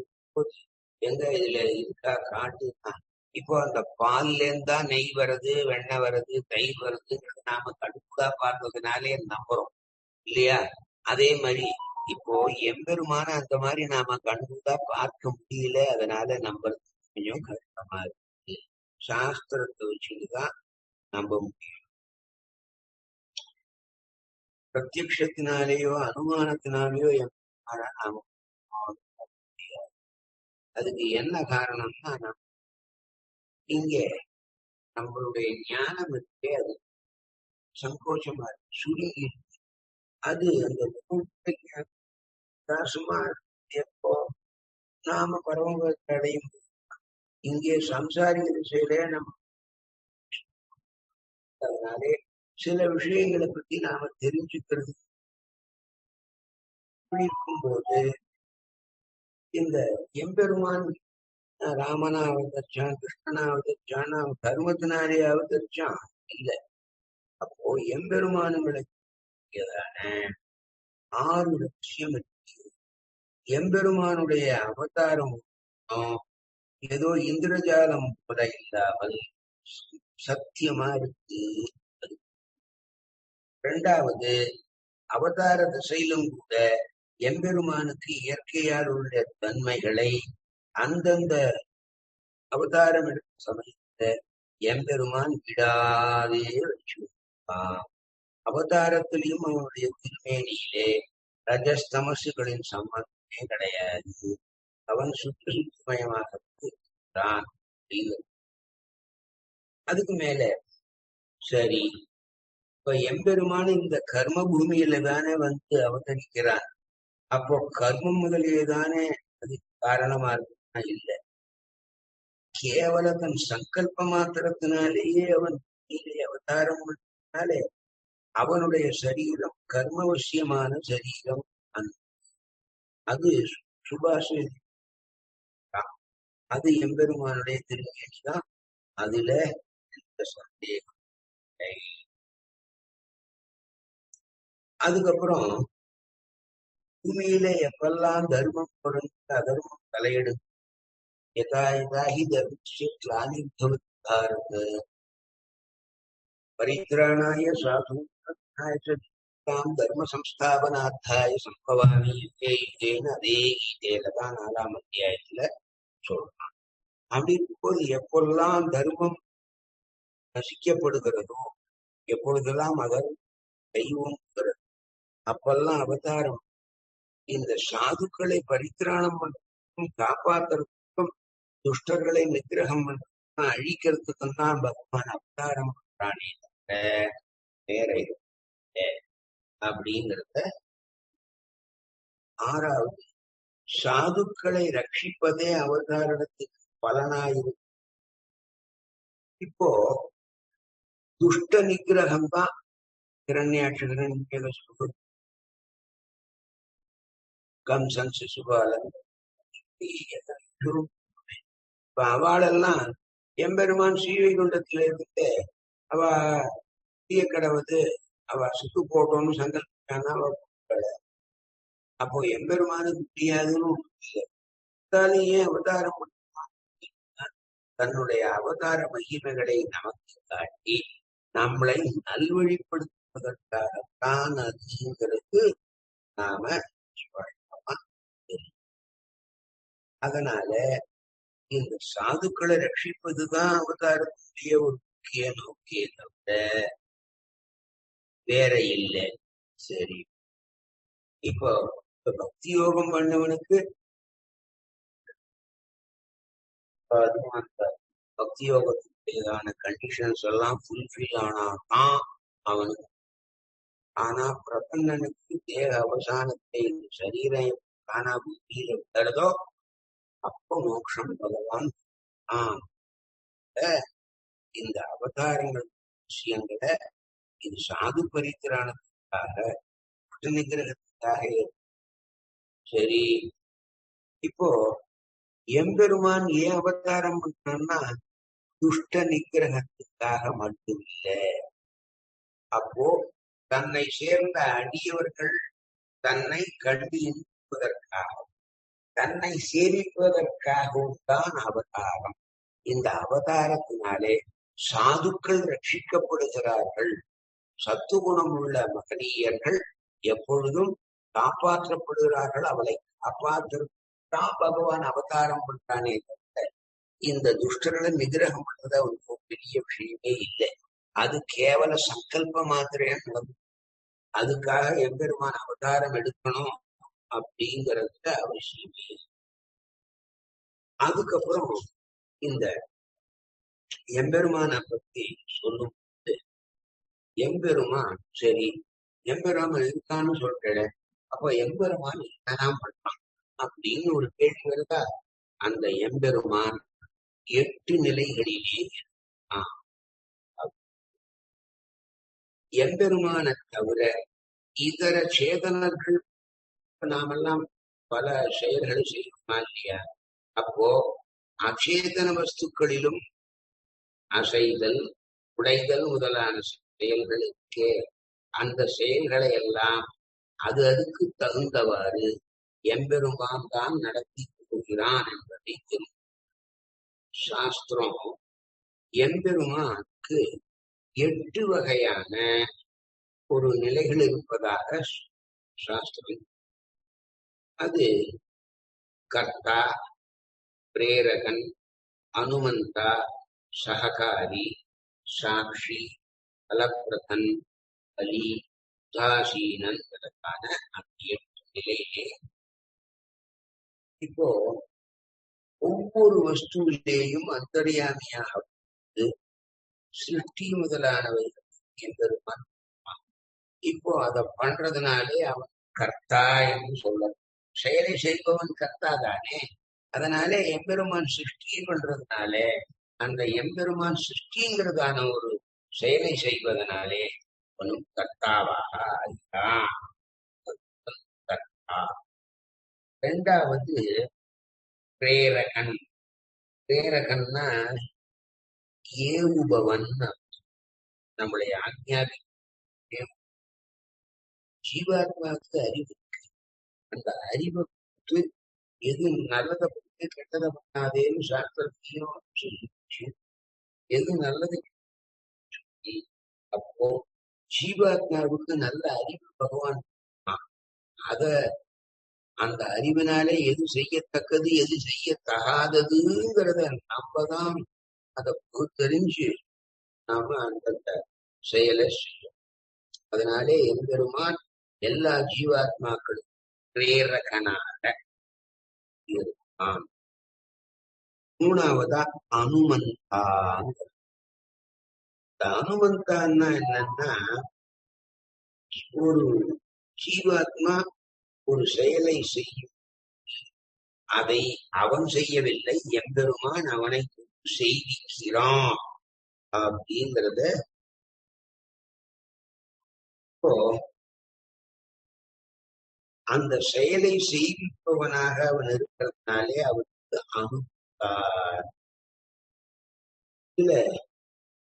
எங்க இதுல இருக்கா காட்டுன்னா? இப்போ அந்த பால்ல இருந்தா நெய் வருது, வெண்ணெய் வருது, தயிர் வருதுங்கிறது நாம கடுப்பா பார்த்ததுனாலே நம்புறோம் இல்லையா? அதே மாதிரி இப்போ எம்பெருமான அந்த மாதிரி நாம கண்கூடா பார்க்க முடியல, அதனால நம்புறது கொஞ்சம் கஷ்டமா இருக்கு. சாஸ்திரத்தை வச்சுட்டுதான் நம்ப முடியும். பிரத்யக்ஷத்தினாலேயோ அனுமானத்தினாலேயோ எம்பெருமான நாம முடியாது. அதுக்கு என்ன காரணம்னா இங்க நம்மளுடைய ஞானம் இருக்கே அது சங்கோச்சமா இருக்கு, சுருங்கி இருக்கு. அது அந்த சும்மா எப்போ நாம பரமபதத்தை அடையும் இங்கே சம்சாரி திசையிலே நம்ம அதனாலே சில விஷயங்களை பத்தி நாம தெரிஞ்சுக்கிறது இருக்கும்போது இந்த எம்பெருமான் ராமனா அவதரிச்சான், கிருஷ்ணனா அவதரிச்சான், அவன் தர்மத்தினாலே அவதரிச்சான் இல்ல. அப்போ எம்பெருமானுங்களுக்கு ஆறு லட்சியம் இருக்கு. எம்பெருமானுடைய அவதாரம் ஏதோ இந்திரஜாலம் போல இல்லாமல் சத்தியமா இருக்கு. இரண்டாவது, அவதார திசையிலும் கூட எம்பெருமானுக்கு இயற்கையால் உள்ள தன்மைகளை அந்தந்த அவதாரம் எடுக்கும் சமயத்தை எம்பெருமான் விடாதே வச்சிருப்பான். அவதாரத்திலையும் அவனுடைய திருமேனியிலே ரஜஸ்தமசுகளின் சம்பந்தமே கிடையாது. அவன் சுத்தமயமாக இருக்கிறான். அதுக்கு மேல சரி, இப்ப எம்பெருமான் இந்த கர்ம பூமியில தானே வந்து அவதரிக்கிறான். அப்போ கர்மம் முதலியதானே அது காரணமா இருக்குன்னா இல்ல. கேவல தன் சங்கல்ப மாத்திரத்தினாலேயே அவன் அவதாரம் பண்ணாலே அவனுடைய சரீரம் கர்மவசியமான சரீரம். அது சுபாஷ அது எம்பெருமானுடைய திருமேனிதான். அதுல சந்தேகம். அதுக்கப்புறம் பூமியில எப்பெல்லாம் தர்மம் தொடர்ந்து அதர்மம் தலையெடுக்கும் யதாயதாகி தர்மஸ்ய பரித்ராணாய சாதுனாய தர்ம சம்ஸ்தாபனார்த்தாய சம்பவாமி யுகே யுகேன்னு அதே கீதையில தான் 4ஆம் அத்தியாயத்துல சொல்றான். அப்படி இருக்கும்போது எப்பொல்லாம் தர்மம் நசிக்கப்படுகிறதோ, எப்பொழுதெல்லாம் அதர் தெய்வம் அப்பெல்லாம் அவதாரம் இந்த சாதுக்களை பரித்திராணம் பண்றதுக்கும் காப்பாத்துறதுக்கும் துஷ்டர்களை நிகிரகம் பண்றதுக்கும் அழிக்கிறதுக்கும் தான் பகவான் அவதாரம் பண்றானே வேற அப்படிங்கிறத. ஆறாவது, சாதுக்களை ரட்சிப்பதே அவதாரணத்துக்கு பலனாயிருக்கு. இப்போ துஷ்ட நிகிரகம் தான் ஹிரண்யாட்சகரன் கம்சன், சிசுபாலன், இப்ப அவளெல்லாம் எம்பெருமான் ஸ்ரீவைகுண்டத்துல இருந்து அவ கடவுது அவ சுத்து போட்டோம்னு சங்கல்பிச்சான்னா அவ அப்போ எம்பெருமானுக்கு முடியாதுன்னு ஏன் அவதாரம் தன்னுடைய அவதார மகிமைகளை நமக்கு காட்டி நம்மளை நல்வழிப்படுத்துவதற்காகத்தான் அதுங்கிறது நாம அதனால இந்த சாதுக்களை ரட்சிப்பதுதான் அவதாரத்துடைய ஒரு முக்கிய நோக்கிய தவிர வேற இல்லை. சரி, இப்போ பக்தி யோகம் பண்ணவனுக்கு அந்த பக்தி யோகத்துக்கான கண்டிஷன்ஸ் எல்லாம் ஃபுல்ஃபில் ஆனாதான் அவனுக்கு. ஆனா பிரபன்னனுக்கு தேக அவசானத்தை சரீரம் காணா புத்தியில விடுறதோ அப்போ மோட்சம் பகவான். இந்த அவதாரங்கள் விஷயங்களை இது சாது பரித்திராணத்துக்காக நிகிரகத்துக்காக. சரி, இப்போ எம்பெருமான் ஏன் அவதாரம் பண்ணான்னா துஷ்ட நிகிரகத்துக்காக மட்டும் இல்லை. அப்போ தன்னை சேர்ந்த அடியவர்கள் தன்னை கண்டு இன்பதற்காக தன்னை சேமிப்பதற்காகவும் தான் அவதாரம். இந்த அவதாரத்தினாலே சாதுக்கள் ரட்சிக்கப்படுகிறார்கள். சத்துகுணம் உள்ள மகனீயர்கள் எப்பொழுதும் காப்பாற்றப்படுகிறார்கள். அவளை காப்பாற்றத்தான் பகவான் அவதாரம் பண்றானே தவிர இந்த துஷ்டர்களை நிகிரகம் பண்றது அவனுக்கு பெரிய விஷயமே இல்லை. அது கேவல சங்கல்ப மாத்திரையா நடந்தது. அதுக்காக எம்பெருமான் அவதாரம் எடுக்கணும் அப்படிங்கிறது அவசியமே. அதுக்கப்புறம் இந்த எம்பெருமான பத்தி சொல்லும் போது எம்பெருமான் சரி எம்பெருமான் இருக்கான்னு சொல்றேன். அப்ப எம்பெருமான் என்னதான் பண்றான் அப்படின்னு ஒரு கேள்வி வருதா? அந்த எம்பெருமான் 8 நிலைகளிலே எம்பெருமான தவிர இதர சேதனர்கள் நாமெல்லாம் பல செயல்களை செய்யணுமா இல்லையா? அப்போ அச்சேதன வஸ்துக்களிலும் அசைதல் உடைதல் முதலான செயல்களுக்கே அந்த செயல்களை எல்லாம் அதுக்கு தகுந்தவாறு எம்பெருமான் தான் நடத்தி போகிறான் என்பதை தெரியும். சாஸ்திரம் எம்பெருமானுக்கு 8 வகையான ஒரு நிலைகள் இருப்பதாக சாஸ்திரம். அது கர்த்தா, பிரேரகன், அனுமந்தா, சககாரி, சாட்சி, பலப்பிரதன், பலி, உதாசீனன் அதற்கான 8 நிலையிலே இப்போ ஒவ்வொரு வஸ்துவிலேயும் அந்தர்யாமியாக சிருஷ்டி முதலானவை எம்பெருமான். இப்போ அதை பண்றதுனாலே அவன் கர்த்தா என்று சொல்ல செயலை செய்பவன் கர்த்தா தானே. அதனாலே எம்பெருமான் சிருஷ்டி பண்றதுனாலே அந்த எம்பெருமான் சிருஷ்டிங்கிறதான ஒரு செயலை செய்வதனாலே அவனும் கர்த்தாவாக ஆகிறான். கர்த்தா. 2வது பிரேரகன். பிரேரகன்னா ஏவுபவன். நம்மளை ஆக்ஞாபி ஜீவாத்மாவுக்கு அறிவு. அந்த அறிவை எது நல்லதை பற்றி கெட்டதை பண்ணாதேன்னு சாஸ்திரத்தையும் சொல்லிச்சு. எது நல்லது அப்போ ஜீவாத்மாவுக்கு நல்ல அறிவு பகவான். அத அந்த அறிவினாலே எது செய்யத்தக்கது எது செய்யத்தகாததுங்கிறத நம்மதான் அதை தெரிஞ்சு நாம அந்தந்த செயலை செய்யும். அதனாலே எம்பெருமான் எல்லா ஜீவாத்மாக்களும் பிரேரகனாக இருப்பான். 3வதா அனுமந்தான். இந்த அனுமந்தான்னா என்னன்னா ஒரு ஜீவாத்மா ஒரு செயலை செய்யும். அதை அவன் செய்யவில்லை, எம்பெருமான் அவனை செய்கிறான் அப்படிங்கிறத. இப்போ அந்த செயலை செய்விப்பவனாக அவன் இருக்கிறதுனாலே அவனுக்கு அனுப்பார். இதுல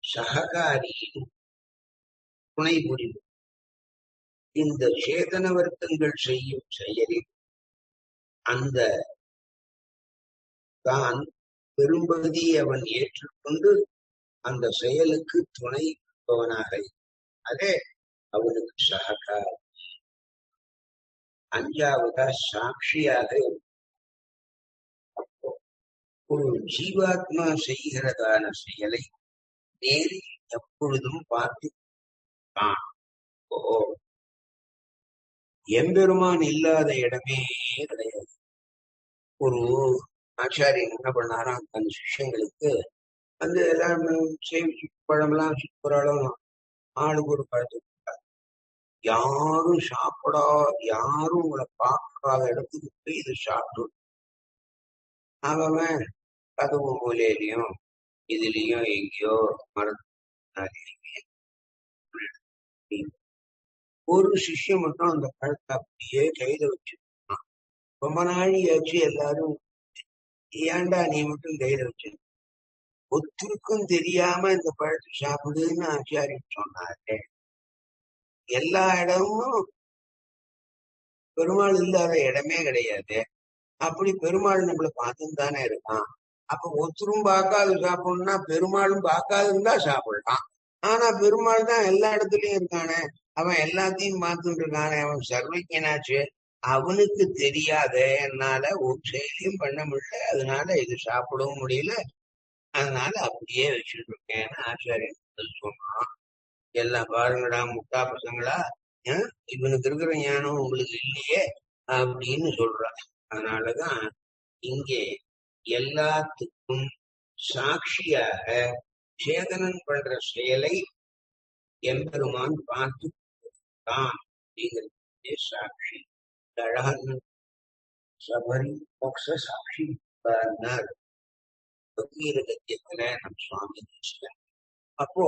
சககாரியின் துணை புரிவு. இந்த சேதன வர்க்கங்கள் செய்யும் செயலில் அந்த தான் பெரும்பகுதியை அவன் ஏற்றுக்கொண்டு அந்த செயலுக்கு துணை இருப்பவனாக அதே அவனுக்கு சககாரி. அஞ்சாவதா சாட்சியாக ஒரு ஜீவாத்மா செய்கிறதான செயலை நேரில் எப்பொழுதும் பார்த்து எம்பெருமான் இல்லாத இடமே கிடையாது. ஒரு ஆச்சாரியன் என்ன பண்ணாராம், தன் சிஷ்யங்களுக்கு அந்த எல்லாம் பழமெல்லாம் சூப்பராலும் ஆளுக்கு ஒரு பழத்தை யாரும் சாப்பிடா, யாரும் உங்களை பார்க்காத இடத்துக்கு போய் இது சாப்பிட்டு அவன் கதவு மூலையிலையும் இதுலயும் எங்கேயோ மரத்து ஒரு சிஷ்யம் மட்டும் அந்த பழத்தை அப்படியே கையில வச்சிருக்கான். ரொம்ப நாழியாச்சு எல்லாரும் ஏன்டா நீ மட்டும் கையில வச்சு ஒத்துருக்கும் தெரியாம இந்த பழத்தை சாப்பிடுன்னு ஆச்சாரியன் சொன்னாரு. எல்லா இடமும் பெருமாள் இல்லாத இடமே கிடையாது. அப்படி பெருமாள் நம்மளை பார்த்துன்னு தானே இருக்கான். அப்ப ஒருத்தரும் பார்க்காது சாப்பிடணும்னா பெருமாளும் பார்க்காது இருந்தா சாப்பிடலாம். ஆனா பெருமாள் தான் எல்லா இடத்துலயும் இருக்கானே, அவன் எல்லாத்தையும் பார்த்துட்டு இருக்கானே, அவன் சர்வஜனாச்சு, அவனுக்கு தெரியாத என்னால ஒரு செயலையும் பண்ண முடியல, அதனால இது சாப்பிடவும் முடியல, அதனால அப்படியே வச்சுட்டு இருக்கேன்னு ஆச்சாரியன் சொன்னான். எல்லாம் பாருங்கடா முட்டா பசங்களா, இவனுக்கு இருக்கிற ஞானம் உங்களுக்கு இல்லையே அப்படின்னு சொல்றான். அதனாலதான் இங்கே எல்லாத்துக்கும் சாட்சியாக சேதனன் பண்ற செயலை எம்பெருமான் பார்த்து தான் அப்படிங்கிறது சாட்சி. அழகான சபரி மோக்ஷ சாட்சி பகீரகத்தியத்துல நம் சுவாமி தேசிகன். அப்போ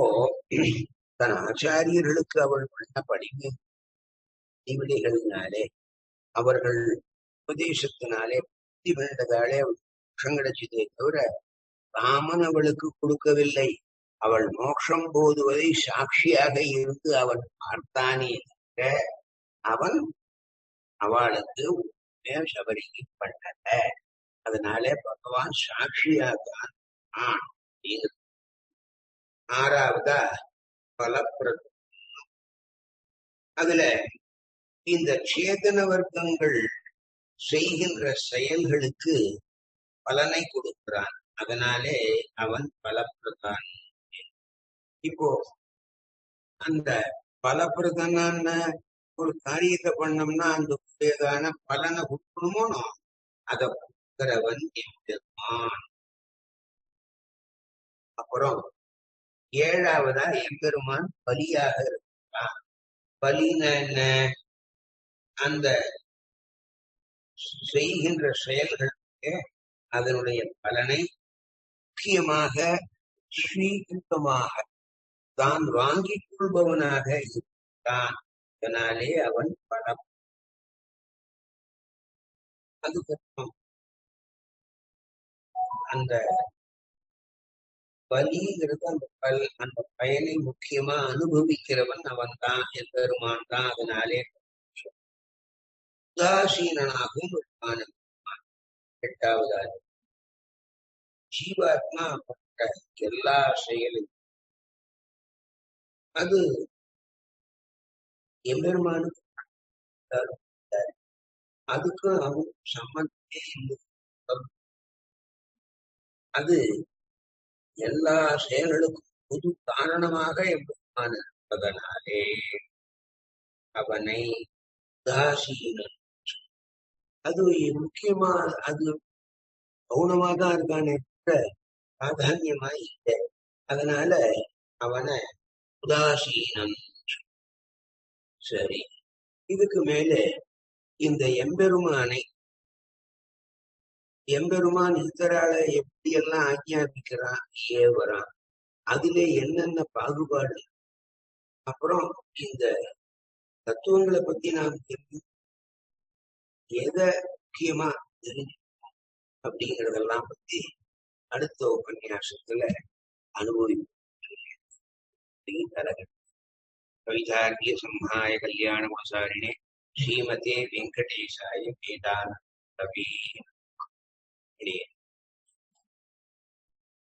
தன் ஆச்சாரியர்களுக்கு அவள் பண்ண படிவினைகளினாலே அவர்கள் உபதேசத்தினாலே புத்தி வேண்டதாலே அவள் மோட்சம் கிடைச்சதே தவிர ராமன் அவளுக்கு கொடுக்கவில்லை. அவள் மோட்சம் போதுவதை சாட்சியாக இருந்து அவன் பார்த்தானே தவிர அவன் அவளுக்கு சபரிக்கு பண்ணல. அதனால பகவான் சாட்சியாத்தான். ஆறாவதா பலப்பிரதம். அதுல இந்த சேதன வர்க்கங்கள் செய்கின்ற செயல்களுக்கு பலனை கொடுக்கிறான். அதனாலே அவன் பலப்பிரதான். இப்போ அந்த பலப்பிரதான ஒரு காரியத்தை பண்ணோம்னா அந்த உடையதான பலனை கொடுக்கணுமோ, அதை கொடுக்கிறவன் எம்பெருமான். அப்புறம் ஏழாவதா எம்பெருமான் பலியாக இருக்கிறான். பலின்னா என்ன? அந்த செய்கின்ற செயல்களுக்கு அதனுடைய பலனை முக்கியமாக ஸ்ரீகிருத்தமாக தான் வாங்கிக் கொள்பவனாக இருக்கிறான். அதனாலே அவன் பலம். அதுக்கப்புறம் அந்த பலிங்கிறது அந்த பயனை முக்கியமா அனுபவிக்கிறவன் அவன் தான், எம்பெருமான் தான். அதனாலே உதாசீனாகவும் இருப்பான். எட்டாவதாக ஜீவாத்மா பட்ட எல்லா செயலும் அது எம்பெருமானுக்கு அதுக்கு அவன் சம்பந்தமே இல்லை. அது எல்லா செயல்களுக்கும் பொது காரணமாக எம்பெருமான் இருப்பதனாலே அவனை உதாசீனன். அது முக்கியமா அது கவுனமாதான் இருக்கானே பிராதான்யமா இல்லை. அதனால அவனை உதாசீனம். சரி, இதுக்கு மேல இந்த எம்பெருமான் இத்தரால எப்படியெல்லாம் ஆக்ஞாபிக்கிறான், ஏவறான், அதுல என்னென்ன பாகுபாடு, அப்புறம் இந்த தத்துவங்களை பத்தி நாம் எதை முக்கியமா தெரிஞ்சு அப்படிங்கிறதெல்லாம் பத்தி அடுத்த உபன்யாசத்துல அனுபவிப்போம். கவிதார்க்கிய சம்ஹாய கல்யாண குணசாரிணே ஸ்ரீமதே வெங்கடேசாய வேதாந்த கவி